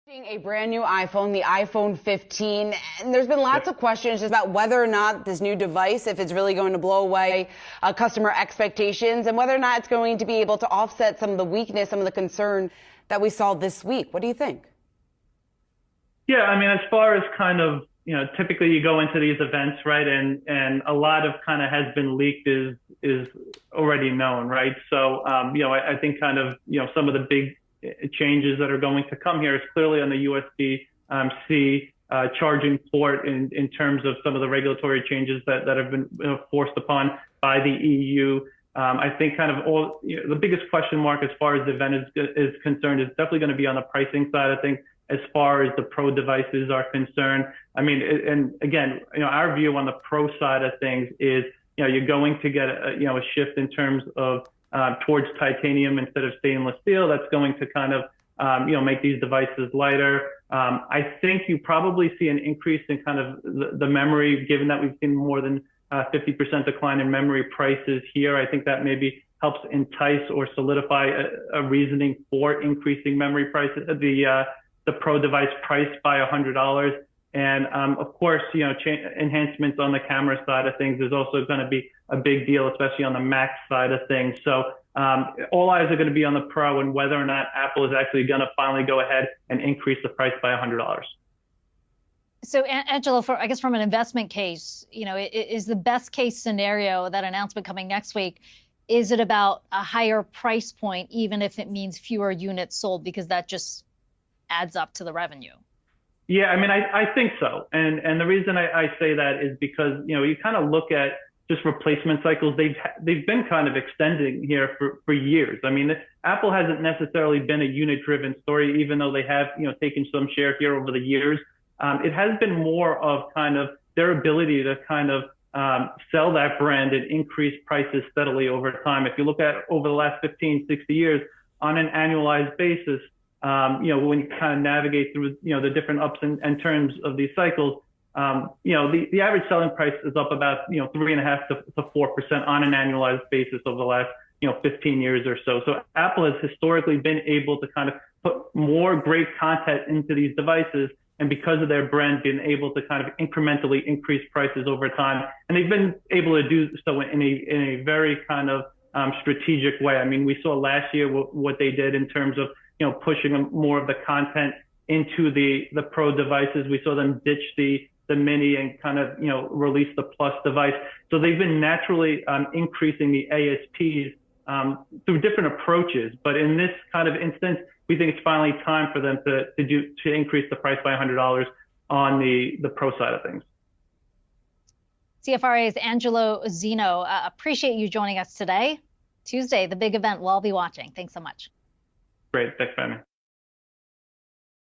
A brand new iPhone, the iPhone 15, and there's been lots of questions about whether or not this new device, if it's really going to blow away customer expectations, and whether or not it's going to be able to offset some of the weakness, some of the concern that we saw this week. What do you think? Yeah, I mean, as far as kind of, typically you go into these events, right? And a lot of kind of has been leaked is already known, right? So, I think kind of, some of the big changes that are going to come here is clearly on the USB-C charging port in terms of some of the regulatory changes that have been forced upon by the EU. I think kind of the biggest question mark as far as the event is concerned is definitely going to be on the pricing side. I think as far as the pro devices are concerned. I mean, and again, our view on the pro side of things is, you're going to get a shift in terms of towards titanium instead of stainless steel. That's going to kind of, make these devices lighter. I think you probably see an increase in kind of the memory, given that we've seen more than 50% decline in memory prices here. I think that maybe helps entice or solidify a reasoning for increasing memory prices, the pro device price by $100. And of course, enhancements on the camera side of things is also going to be a big deal, especially on the Mac side of things. So all eyes are going to be on the Pro and whether or not Apple is actually going to finally go ahead and increase the price by $100. So, Angelo, I guess from an investment case, is the best case scenario, that announcement coming next week, is it about a higher price point, even if it means fewer units sold, because that just adds up to the revenue? Yeah, I mean, I think so. And the reason I say that is because, you kind of look at just replacement cycles. They've been kind of extending here for years. I mean, Apple hasn't necessarily been a unit driven story, even though they have, taken some share here over the years. It has been more of kind of their ability to kind of sell that brand and increase prices steadily over time. If you look at over the last 15, 60 years on an annualized basis, when you kind of navigate through, the different ups and turns of these cycles, the average selling price is up about, 3.5% to 4% on an annualized basis over the last, 15 years or so. So Apple has historically been able to kind of put more great content into these devices. And because of their brand, been able to kind of incrementally increase prices over time. And they've been able to do so in a very kind of strategic way. I mean, we saw last year what they did in terms of, pushing more of the content into the Pro devices. We saw them ditch the Mini and kind of, release the Plus device. So they've been naturally increasing the ASPs through different approaches. But in this kind of instance, we think it's finally time for them to increase the price by $100 on the Pro side of things. CFRA's Angelo Zeno, appreciate you joining us today. Tuesday, the big event we'll all be watching. Thanks so much. Great. Thanks, Fanny.